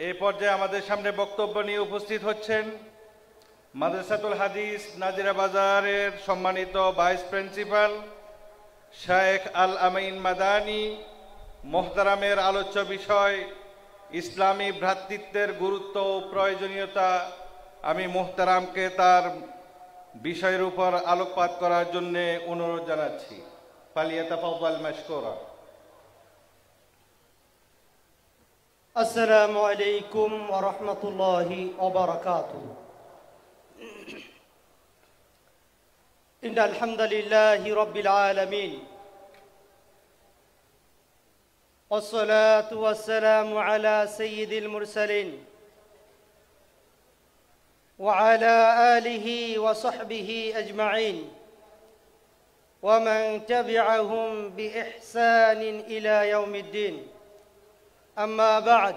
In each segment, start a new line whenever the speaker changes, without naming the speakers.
এই পর্যায়ে আমাদের সামনে বক্তব্য নিয়ে উপস্থিত হচ্ছেন মাদ্রাসাতুল হাদিস নাজিরা বাজারের সম্মানিত ভাইস প্রিন্সিপাল শেখ আল আমিন মাদানী। মোহতারামের আলোচ্য বিষয় ইসলামী ভ্রাতৃত্বের গুরুত্ব ও প্রয়োজনীয়তা। আমি মোহতারামকে তার বিষয়ের উপর আলোকপাত করার জন্য অনুরোধ জানাচ্ছি। ফালিয়াতাফাদ্দাল মাশকুরা।
আসসালামু আলাইকুম ওয়া রাহমাতুল্লাহি ওয়া বারাকাতুহু। ইন্নাল হামদালিল্লাহি রাব্বিল আলামিন والصلاة والسلام على سيد المرسلين وعلى آله وصحبه أجمعين ومن تبعهم بإحسان إلى يوم الدين. أما بعد،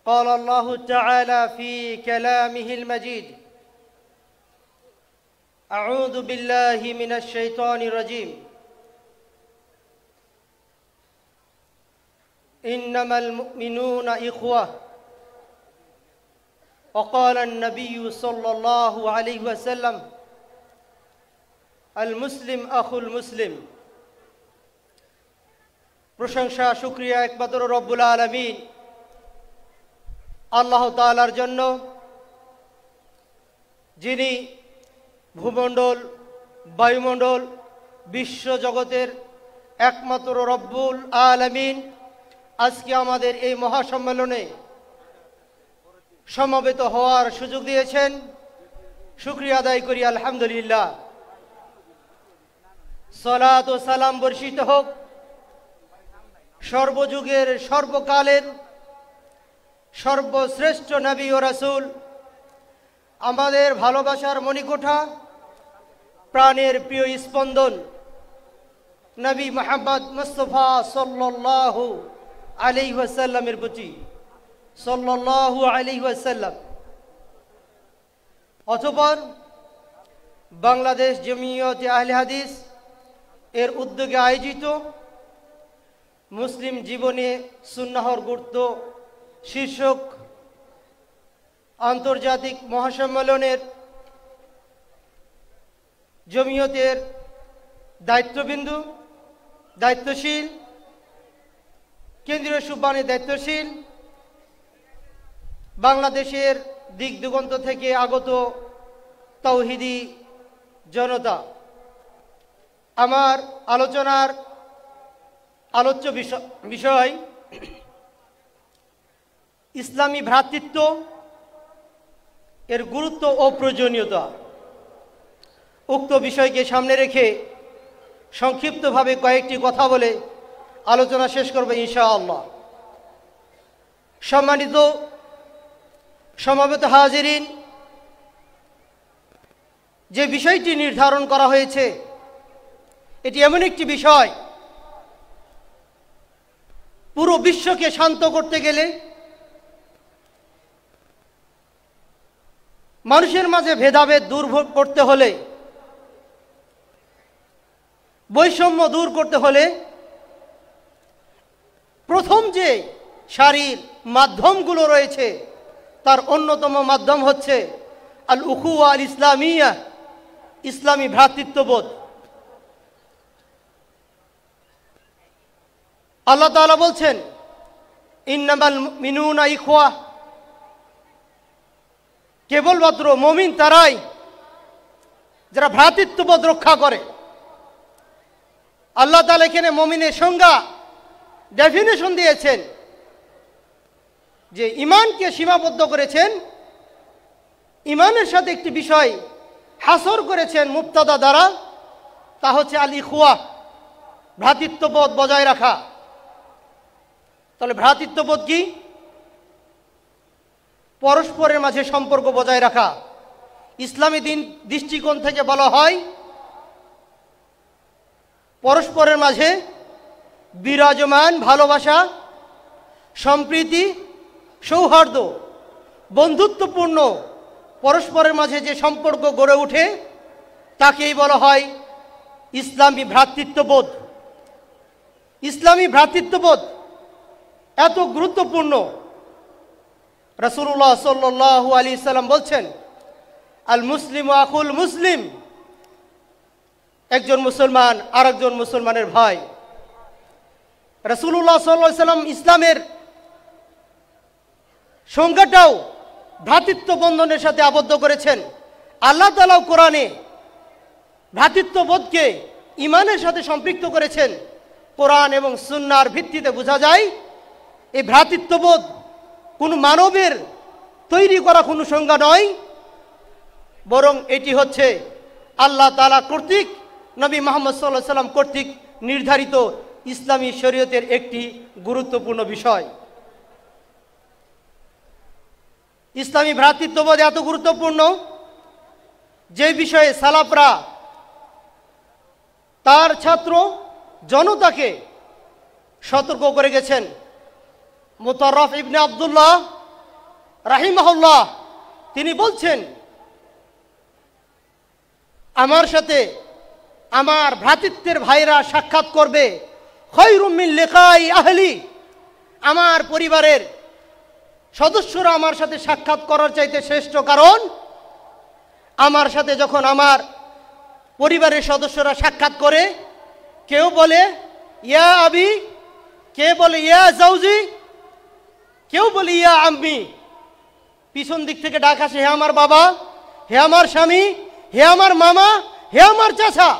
قال الله تعالى في كلامه المجيد: أعوذ بالله من الشيطان الرجيم. إنما المؤمنون إخوة. وقال النبي صلى الله عليه وسلم: المسلم أخو المسلم. প্রশংসা শুকরিয়া একমাত্র রব্বুল আলামিন আল্লাহ তাআলার জন্য, যিনি ভূমণ্ডল, বায়ুমণ্ডল, বিশ্ব জগতের একমাত্র রব্বুল আলামিন আজকে আমাদের এই মহাসম্মেলনে সমবেত হওয়ার সুযোগ দিয়েছেন। শুকরিয়া আদায় করি আলহামদুলিল্লাহ। সালাত ও সালাম বর্ষিত হোক সর্বযুগের সর্বকালের সর্বশ্রেষ্ঠ নবী ও রাসূল, আমাদের ভালোবাসার মণিকোঠা, প্রাণের প্রিয় স্পন্দন নবী মুহাম্মদ মুস্তাফা সাল্লাল্লাহু আলাইহি ওয়াসাল্লামের প্রতি সাল্লাল্লাহু আলাইহি ওয়াসাল্লাম। অতঃপর বাংলাদেশ জমিয়তে আহলে হাদিস এর উদ্যোগে আয়োজিত মুসলিম জীবনে সুন্নাহর গুরুত্ব শীর্ষক আন্তর্জাতিক মহাসম্মেলনের জমিয়তের দায়িত্বশীল কেন্দ্রীয় সুবহানের দায়িত্বশীল বাংলাদেশের দিক দিগন্ত থেকে আগত তাওহীদি জনতা, আমার আলোচনার আলোচ্য বিষয় ইসলামী ভ্রাতৃত্ব এর গুরুত্ব ও প্রয়োজনীয়তা। উক্ত বিষয়কে সামনে রেখে সংক্ষিপ্তভাবে কয়েকটি কথা বলে আলোচনা শেষ করব ইনশাআল্লাহ। সম্মানিত সমবেত হাজিরিন, যে বিষয়টি নির্ধারণ করা হয়েছে এটি এমন একটি বিষয়, পুরো বিশ্বকে শান্ত করতে গেলে, মানুষের মাঝে ভেদাভেদ দূর করতে হলে, বৈষম্য দূর করতে হলে প্রথম যে সারির মাধ্যমগুলো রয়েছে তার অন্যতম মাধ্যম হচ্ছে আল উখুয়া আল ইসলামিয়া, ইসলামী ভ্রাতৃত্ববোধ। আল্লাহ তাআলা বলছেন, ইন্নামাল মুমিনুনা ইখওয়া, কেবলমাত্র মুমিন তারাই যারা ভ্রাতৃত্ববোধ রক্ষা করে। আল্লাহ তাআলা এখানে মুমিনের সংজ্ঞা ডেফিনেশন দিয়েছেন, যে ঈমানকে সীমাবদ্ধ করেছেন, ঈমানের সাথে একটি বিষয় হাসর করেছেন মুবতাদা দ্বারা, তা হচ্ছে আল ইখওয়া, ভ্রাতৃত্ববোধ বজায় রাখা। তাহলে ভ্রাতৃত্ববোধ কি? পরস্পরের মাঝে সম্পর্ক বজায় রাখা। ইসলামী দৃষ্টিকোণ থেকে বলা হয়, পরস্পরের মাঝে বিরাজমান ভালোবাসা, সম্প্রীতি, সৌহার্দ্য, বন্ধুত্বপূর্ণ পরস্পরের মাঝে যে সম্পর্ক গড়ে ওঠে তাকেই বলা হয় ইসলামী ভ্রাতৃত্ববোধ। ইসলামী ভ্রাতৃত্ববোধ এত গুরুত্বপূর্ণ রাসূলুল্লাহ সাল্লাল্লাহু আলাইহি সাল্লাম বলছেন, আল মুসলিমু আখুল মুসলিম, একজন মুসলমান আরেকজন মুসলমানের ভাই। রাসূলুল্লাহ সাল্লাল্লাহু আলাইহি সাল্লাম ইসলামের সংজ্ঞাটাও ভ্রাতৃত্ব বন্ধনের সাথে আবদ্ধ করেছেন। আল্লাহ তাআলা কোরআনে ভ্রাতৃত্ববোধকে ঈমানের সাথে সম্পৃক্ত করেছেন। কোরআন এবং সুন্নাহর ভিত্তিতে বোঝা যায় এই ভ্রাতৃত্ববোধ কোনো মানবের তৈরি করা কোনো সংজ্ঞা নয়, বরং এটি হচ্ছে আল্লাহ তাআলা কর্তৃক, নবী মুহাম্মদ সাল্লাল্লাহু আলাইহি সাল্লাম কর্তৃক নির্ধারিত ইসলামী শরীয়তের একটি গুরুত্বপূর্ণ বিষয়। ইসলামী ভ্রাতৃত্ববোধ এত গুরুত্বপূর্ণ যে বিষয়ে সালাফরা তার ছাত্র জনতাকে সতর্ক করে গেছেন। মুতাররফ ইবনে আব্দুল্লাহ রাহিমাহুল্লাহ তিনি বলছেন, আমার সাথে আমার ভ্রাতৃত্বের ভাইরা সাক্ষাৎ করবে খায়রুম মিন লিকাই আহলি, আমার পরিবারের সদস্যরা আমার সাথে সাক্ষাৎ করার চাইতে শ্রেষ্ঠ, কারণ আমার সাথে যখন আমার পরিবারের সদস্যরা সাক্ষাৎ করে, কেউ বলে ইয়া আবি, কে বলে ইয়া জাউজি, কেউ বলে ইয়া আম্মি, পিছন দিক থেকে ডাক আসে, হে আমার বাবা, হে আমার স্বামী, হে আমার মামা, হে আমার চাচা।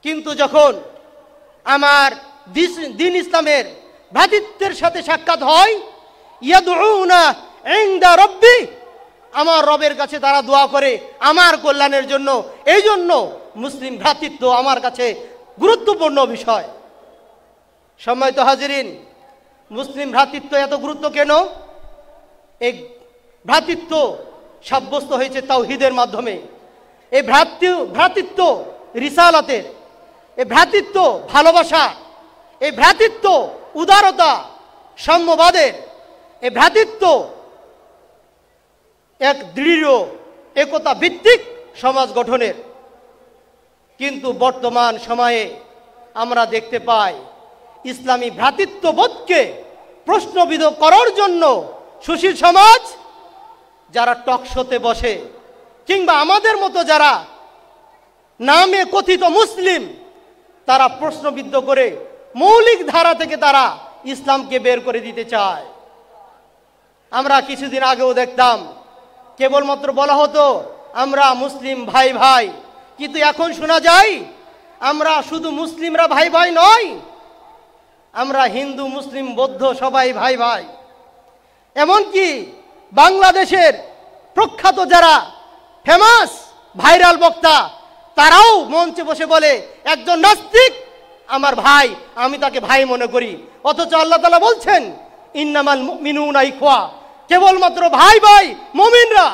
কিন্তু যখন আমার দ্বীন ইসলামের ভ্রাতৃত্বের সাথে সাক্ষাৎ হয়, ইয়াদউনা ইনদা রাব্বি, আমার রবের কাছে তারা দোয়া করে আমার কল্যাণের জন্য। এই জন্য মুসলিম ভ্রাতৃত্ব আমার কাছে গুরুত্বপূর্ণ বিষয়। সম্মানিত হাজিরিন, মুসলিম ভ্রাতৃত্ব এত গুরুত্ব কেন? এই ভ্রাতৃত্ব সাব্যস্ত হয়েছে তাওহীদের মাধ্যমে। এই ভ্রাতৃত্ব রিসালাতের, এই ভ্রাতৃত্ব ভালোবাসা, এই ভ্রাতৃত্ব উদারতা, সাম্যবাদের, এই ভ্রাতৃত্ব এক দৃঢ় একতা ভিত্তিক সমাজ গঠনের। কিন্তু বর্তমান সময়ে আমরা দেখতে পাই ইসলামী ভ্রাতৃত্ববোধকে প্রশ্নবিদ্ধ করার জন্য সুশীল সমাজ যারা টকশোতে বসে, কিংবা আমাদের মতো যারা নামে কথিত মুসলিম, তারা প্রশ্নবিদ্ধ করে মৌলিক ধারা থেকে তারা ইসলামকে বের করে দিতে চায়। আমরা কিছুদিন আগেও দেখতাম কেবলমাত্র বলা হতো আমরা মুসলিম ভাই ভাই, কিন্তু এখন শোনা যায় আমরা শুধু মুসলিমরা ভাই ভাই নয়, আমরা হিন্দু মুসলিম বৌদ্ধ সবাই ভাই ভাই। এমনকি বাংলাদেশের প্রখ্যাত যারা ফেমাস ভাইরাল বক্তা, তারাও মঞ্চে বসে বলে একজন নাস্তিক আমার ভাই, আমি তাকে ভাই মনে করি। অথচ আল্লাহ তাআলা বলছেন ইন্নামাল মুমিনুনা ইখওয়া, কেবলমাত্র ভাই ভাই মুমিনরা।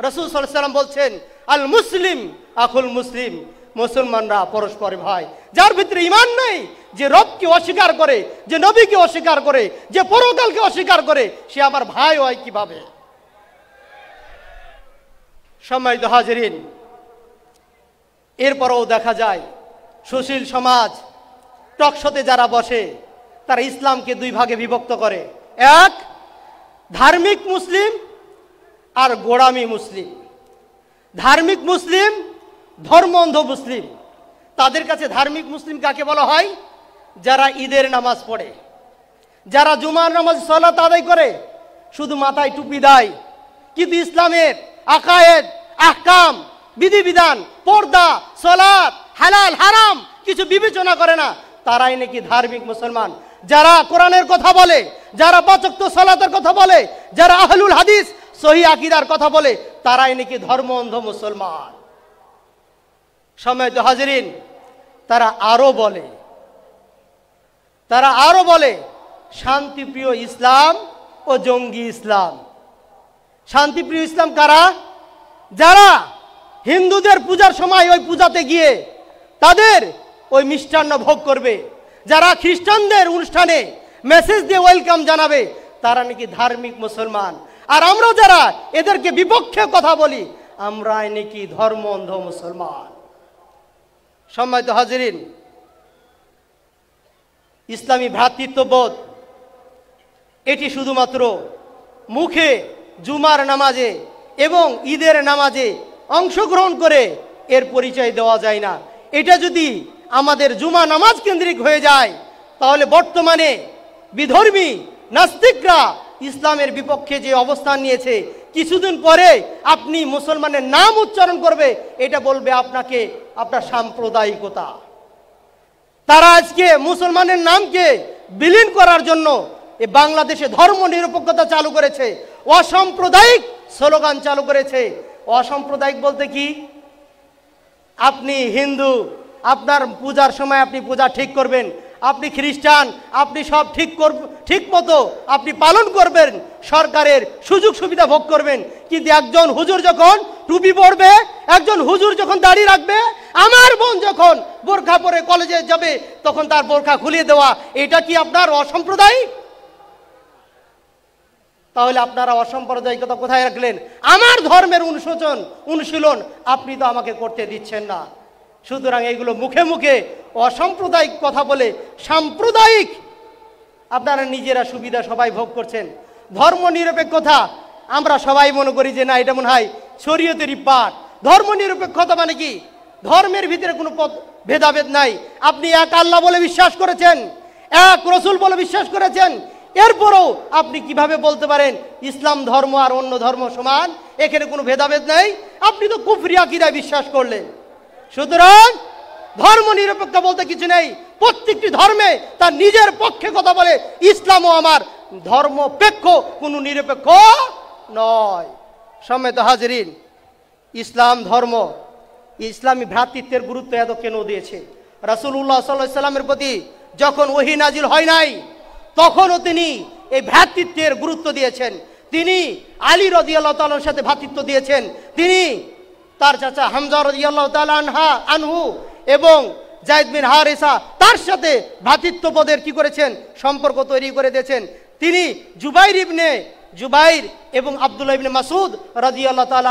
রাসূল সাল্লাল্লাহু আলাইহি ওয়াসাল্লাম বলছেন আল মুসলিম আখুল মুসলিম, মুসলমানরা পরস্পর ভাই। যার ভিতরে ঈমান নেই, যে রবকে অস্বীকার করে, যে নবীকে অস্বীকার করে, যে পরকালকে অস্বীকার করে, সে আমার ভাই হয় কিভাবে? সম্মানিত হাজিরিন, এরপরও দেখা যায় সুশীল সমাজ টকশোতে যারা বসে তারা ইসলামকে দুই ভাগে বিভক্ত করে, এক ধার্মিক মুসলিম আর গোড়ামি মুসলিম। ধার্মিক মুসলিম, ধর্ম অন্ধ মুসলিম। তাদের কাছে ধার্মিক মুসলিম কাকে বলা হয়? যারা ঈদের নামাজ পড়ে, যারা জুমার নামাজ সালাত আদায় করে, শুধু মাথায় টুপি দেয়, কিন্তু ইসলামের আকায়েদ আহকাম বিধিবিধান পর্দা সালাত হালাল হারাম কিছু বিবেচনা করে না, তারাই নাকি ধার্মিক মুসলমান। যারা কোরআনের কথা বলে, যারা পাঁচ ওয়াক্ত সালাতের কথা বলে, যারা আহলুল হাদিস সহিহ আকীদার কথা বলে, তারাই নাকি ধর্ম অন্ধ মুসলমান। সম্মানিত হাজিরিন, তারা আরো বলে শান্তিপ্রিয় ইসলাম ও জঙ্গি ইসলাম। শান্তিপ্রিয় ইসলাম কারা? যারা হিন্দুদের পূজার সময় ওই পূজাতে গিয়ে তাদের ওই মিষ্টান্ন ভোগ করবে, যারা খ্রিস্টানদের অনুষ্ঠানে মেসেজ দিয়ে ওয়েলকাম জানাবে, তারা নাকি ধার্মিক মুসলমান। আর আমরা যারা এদেরকে বিপক্ষে কথা বলি, আমরাই নাকি ধর্ম অন্ধ মুসলমান। সম্মানিত হাজিরিন, ইসলামী ভ্রাতৃত্ববোধ এটি শুধুমাত্র মুখে জুমার নামাজে এবং ঈদের নামাজে অংশগ্রহণ করে এর পরিচয় দেওয়া যায় না। এটা যদি আমাদের জুমা নামাজ কেন্দ্রিক হয়ে যায়, তাহলে বর্তমানে বিধর্মী নাস্তিকরা ইসলামের বিপক্ষে যে অবস্থান নিয়েছে, কিছুদিন পরে আপনি মুসলমানের নাম উচ্চারণ করবে, এটা বলবে আপনাকে আপনার সাম্প্রদায়িকতা। তারা আজকে মুসলমানের নামকে বিলীন করার জন্য এই বাংলাদেশে ধর্ম নিরপেক্ষতা চালু করেছে, অসাম্প্রদায়িক স্লোগান চালু করেছে। অসাম্প্রদায়িক বলতে কি? আপনি হিন্দু, আপনার পূজার সময় আপনি পূজা ঠিক করবেন, আপনি খ্রিস্টান, আপনি সব ঠিক মতো আপনি পালন করবেন, সরকারের সুযোগ সুবিধা ভোগ করবেন। কিন্তু একজন হুজুর যখন টুপি পরবে, একজন হুজুর যখন দাড়ি রাখবে, আমার বোন যখন বোরখা পরে কলেজে যাবে, তখন তার বোরখা খুলিয়ে দেওয়া, এটা কি আপনার অসাম্প্রদায়িক? তাহলে আপনারা অসাম্প্রদায়িকতা কোথায় রাখলেন? আমার ধর্মের অনুশীলন আপনি তো আমাকে করতে দিচ্ছেন না। সুতরাং এগুলো মুখে মুখে অসাম্প্রদায়িক কথা বলে সাম্প্রদায়িক আপনারা নিজেরা সুবিধা সবাই ভোগ করছেন। ধর্ম নিরপেক্ষতা আমরা সবাই মনে করি যে না, এটা মনে হয় শরীয়তেরই পাঠ। ধর্ম নিরপেক্ষতা মানে কি? ধর্মের ভিতরে কোনো ভেদাভেদ নাই। আপনি এক আল্লাহ বলে বিশ্বাস করেছেন, এক রসুল বলে বিশ্বাস করেছেন, এরপরও আপনি কিভাবে বলতে পারেন ইসলাম ধর্ম আর অন্য ধর্ম সমান? এখানে কোনো ভেদাভেদ নাই। আপনি তো কুফরি আকীদায় বিশ্বাস করলেন। সুতরাং ধর্ম নিরপেক্ষ বলতে কিছু নেই। প্রত্যেকটি ধর্মে তার নিজের পক্ষে কথা বলে। ইসলামও আমার ধর্মপেক্ষ, কোনো নিরপেক্ষ নয়। সম্মানিত হাজিরিন, ইসলাম ধর্ম, ইসলামী ভ্রাতৃত্বের গুরুত্ব এত কেন দিয়েছে? রাসূলুল্লাহ সাল্লাল্লাহু আলাইহি সাল্লামের প্রতি যখন ওহী নাজিল হয় নাই, তখনও তিনি এই ভ্রাতৃত্বের গুরুত্ব দিয়েছেন। তিনি আলী রাদিয়াল্লাহু তাআলার সাথে ভ্রাতৃত্ব দিয়েছেন। তিনি তার চাচা হামজা রাদিয়াল্লাহু তাআলা আনহু এবং যায়েদ বিন হারিসা তার সাথে ভ্রাতৃত্ববোধের কি করেছেন? সম্পর্ক তৈরি করে দিয়েছেন। তিনি জুবাইর এবং আব্দুল্লাহ ইবনে মাসউদ রাদিয়াল্লাহু তাআলা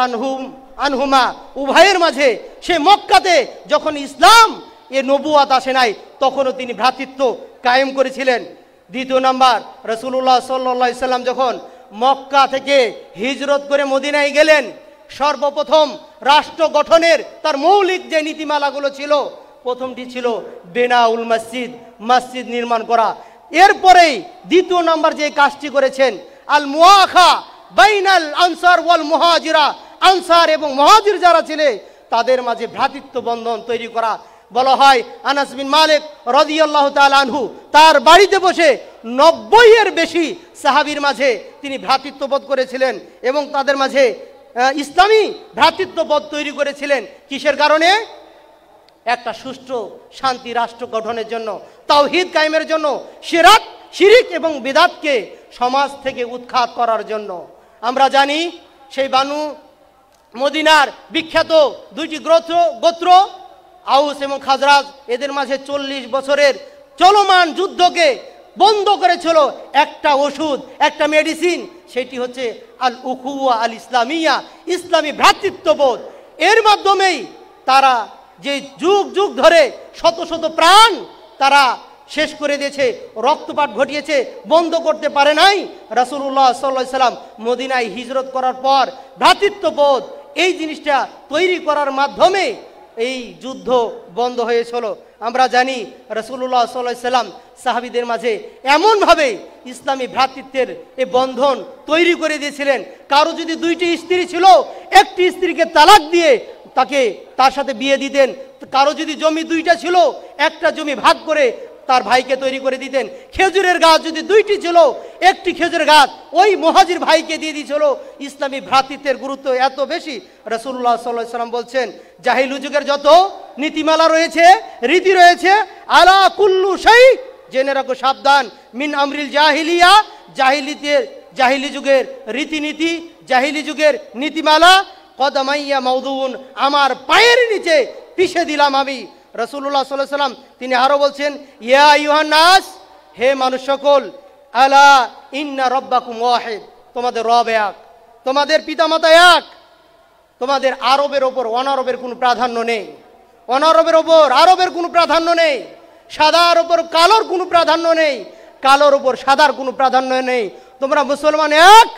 আনহুমা উভয়ের মাঝে সে মক্কাতে যখন ইসলাম এ নবুয়াত আসে নাই, তখনও তিনি ভ্রাতৃত্ব কায়েম করেছিলেন। দ্বিতীয় নাম্বার, রাসূলুল্লাহ সাল্লাল্লাহু আলাইহি সাল্লাম যখন মক্কা থেকে হিজরত করে মদিনায় গেলেন, সর্বপ্রথম রাষ্ট্র গঠনের তার মৌলিক যে নীতিমালাগুলো ছিল, প্রথমটি ছিল বেনাউল মসজিদ, মসজিদ নির্মাণ করা। এরপরেই দ্বিতীয় নাম্বার যে কাজটি করেছেন, আল মুআখা বাইনাল আনসার ওয়াল মুহাজিরা, আনসার এবং মুহাজির যারা ছিলেন তাদের মাঝে ভ্রাতৃত্ব বন্ধন তৈরি করা। বলা হয় আনাস বিন মালিক রাদিয়াল্লাহু তাআলা আনহু তার বাড়িতে বসে 90-এর বেশি সাহাবীর মাঝে তিনি ভ্রাতৃত্ববোধ করেছিলেন এবং তাদের মাঝে ইসলামী ভ্রাতৃত্ববোধ তৈরি করেছিলেন। কিসের কারণে? একটা সুষ্ঠু শান্তি রাষ্ট্র গঠনের জন্য, তাওহীদ কায়েমের জন্য, শিরক এবং বিদআতকে সমাজ থেকে উৎখাত করার জন্য। আমরা জানি সেই বানু মদিনার বিখ্যাত দুইটি গোত্র আউস এবং খাজরাজ, এদের মাঝে 40 বছরের চলমান যুদ্ধকে বন্ধ করেছিল একটা ওষুধ, একটা মেডিসিন, সেটি হচ্ছে আল উখুয়া আল ইসলামিয়া, ইসলামী ভ্রাতৃত্ববোধ। এর মাধ্যমেই তারা যে যুগ যুগ ধরে শত শত প্রাণ তারা শেষ করে দিয়েছে, রক্তপাত ঘটিয়েছে, বন্ধ করতে পারে নাই। রাসূলুল্লাহ সাল্লাল্লাহু আলাইহি সাল্লাম মদিনায় হিজরত করার পর ভ্রাতৃত্ববোধ এই জিনিসটা তৈরি করার মাধ্যমে এই যুদ্ধ বন্ধ হয়েছিল। আমরা জানি রাসূলুল্লাহ সাল্লাল্লাহু আলাইহি সাল্লাম সাহাবীদের মাঝে এমনভাবে ইসলামী ভ্রাতৃত্বের এই বন্ধন তৈরি করে দিয়েছিলেন, কারো যদি 2টি স্ত্রী ছিল, একটি স্ত্রীকে তালাক দিয়ে তার সাথে বিয়ে দিতেন। কারো যদি জমি 2টা ছিল, একটা জমি ভাগ করে তার ভাইকে তৈরি করে দিতেন। খেজুরের গাছ যদি 2টি ছিল, একটি খেজুরের গাছ ওই মুহাজির ভাইকে দিয়ে দিয়েছিল। ইসলামী ভ্রাতৃত্বের গুরুত্ব এত বেশি। রাসূলুল্লাহ সাল্লাল্লাহু আলাইহি সাল্লাম বলছেন, জাহিলি যুগের যত নীতিমালা রয়েছে, রীতি রয়েছে, আলা কুল্লু শাই, জেনে রাখো সাবধান, মিন আমরিল জাহিলিয়া, জাহিলি যুগের রীতিনীতি, জাহিলি যুগের নীতিমালা, কদমাইয়া মাউদুন, আমার পায়ের নিচে পিষে দিলাম আমি। রাসূলুল্লাহ সাল্লাল্লাহু আলাইহি সাল্লাম তিনি আরো বলছেন, ইয়া আইয়ুহান নাস, হে মানুষ সকল, আলা ইন্না রাব্বাকুম ওয়াহিদ, তোমাদের রব এক, তোমাদের পিতামাতা এক, তোমাদের আরবের ওপর অনারবের কোনো প্রাধান্য নেই, অনারবের ওপর আরবের কোনো প্রাধান্য নেই, সাদার ওপর কালোর কোনো প্রাধান্য নেই, কালোর ওপর সাদার কোনো প্রাধান্য নেই। তোমরা মুসলমান এক,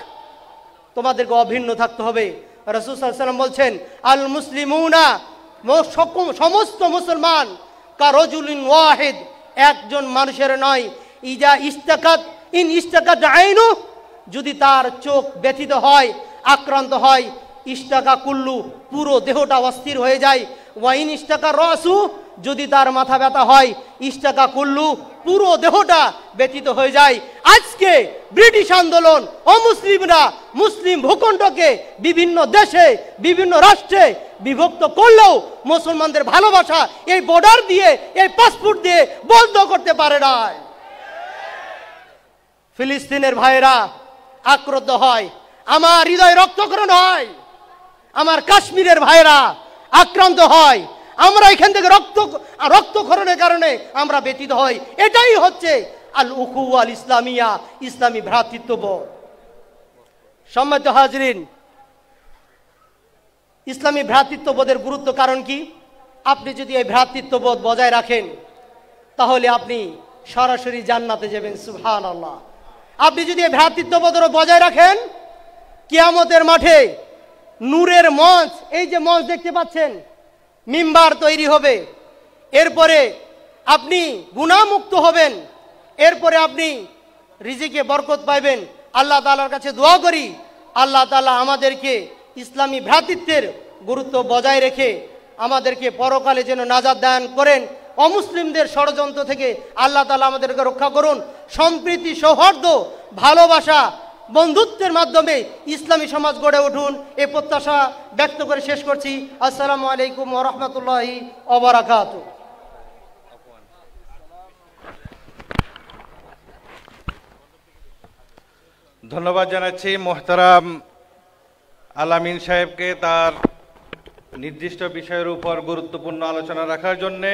তোমাদেরকে অভিন্ন থাকতে হবে। রাসূল সাল্লাল্লাহু আলাইহি ওয়াসাল্লাম বলছেন, আল মুসলিমুনা, সমস্ত মুসলমান কারজুলিন ওয়াহিদ, একজন মানুষের নয়। ইজা ইস্তাকাত ইন ইস্তাকাত আইনু, যদি তার চোখ ব্যথিত হয়, আক্রান্ত হয়, ইস্তাকা কুল্লু, পুরো দেহটা অস্থির হয়ে যায়। ওয়াইন ইস্তাকা রাসু, যদি তার মাথা ব্যথা হয়, ইস্তাকা কুল্লু, পুরো দেহটা ব্যথিত হয়ে যায়। আজকে ব্রিটিশ আন্দোলন অমুসলিমরা মুসলিম ভূখণ্ডকে বিভিন্ন দেশে বিভিন্ন রাষ্ট্রে বিভক্ত করলেও মুসলমানদের ভালোবাসা এই বর্ডার দিয়ে, এই পাসপোর্ট দিয়ে বন্ধ করতে পারে না। ফিলিস্তিনের ভাইয়েরা আক্রোদ্ধ হয়, আমার হৃদয় রক্তক্ষরণ হয়, আমার কাশ্মীরের ভাইয়েরা আক্রান্ত হয়, আমরা এখান থেকে রক্তক্ষরণের কারণে আমরা ব্যতীত হই। এটাই হচ্ছে আল উখুওয়া আল ইসলামিয়া, ইসলামী ভ্রাতৃত্ববোধ। সম্মানিত হাজরিন, ইসলামী ভ্রাতৃত্ববোধের গুরুত্ব কারণ কি? আপনি যদি এই ভ্রাতৃত্ববোধ বজায় রাখেন তাহলে আপনি সরাসরি জান্নাতে যাবেন। সুবহানাল্লাহ। আপনি যদি এই ভ্রাতৃত্ববোধ বজায় রাখেন, কিয়ামতের মাঠে নূরের মঞ্চ, এই যে মঞ্চ দেখতে পাচ্ছেন, মিম্বার তৈরি হবে, এরপরে আপনি গুনাহমুক্ত হবেন, এরপরে আপনি রিজিকে বরকত পাইবেন। আল্লাহ তাআলার কাছে দোয়া করি, আল্লাহ তাআলা আমাদেরকে ইসলামী ভ্রাতৃত্বের গুরুত্ব বজায় রেখে আমাদেরকে পরকালে যেন নাজাত দান করেন। অমুসলিমদের ষড়যন্ত্র থেকে আল্লাহ তাআলা আমাদেরকে রক্ষা করুন। সম্প্রীতি, সৌহার্দ্য, ভালোবাসা, বন্ধুত্বের মাধ্যমে ইসলামী সমাজ গড়ে উঠুন, এই প্রত্যাশা ব্যক্ত করে শেষ করছি। আসসালামু আলাইকুম ওয়া রাহমাতুল্লাহি ওয়া বারাকাতুহু।
ধন্যবাদ জানাচ্ছি মোহতারাম আল-আমিন সাহেবকে তার নির্দিষ্ট বিষয়ের উপর গুরুত্বপূর্ণ আলোচনা রাখার জন্যে।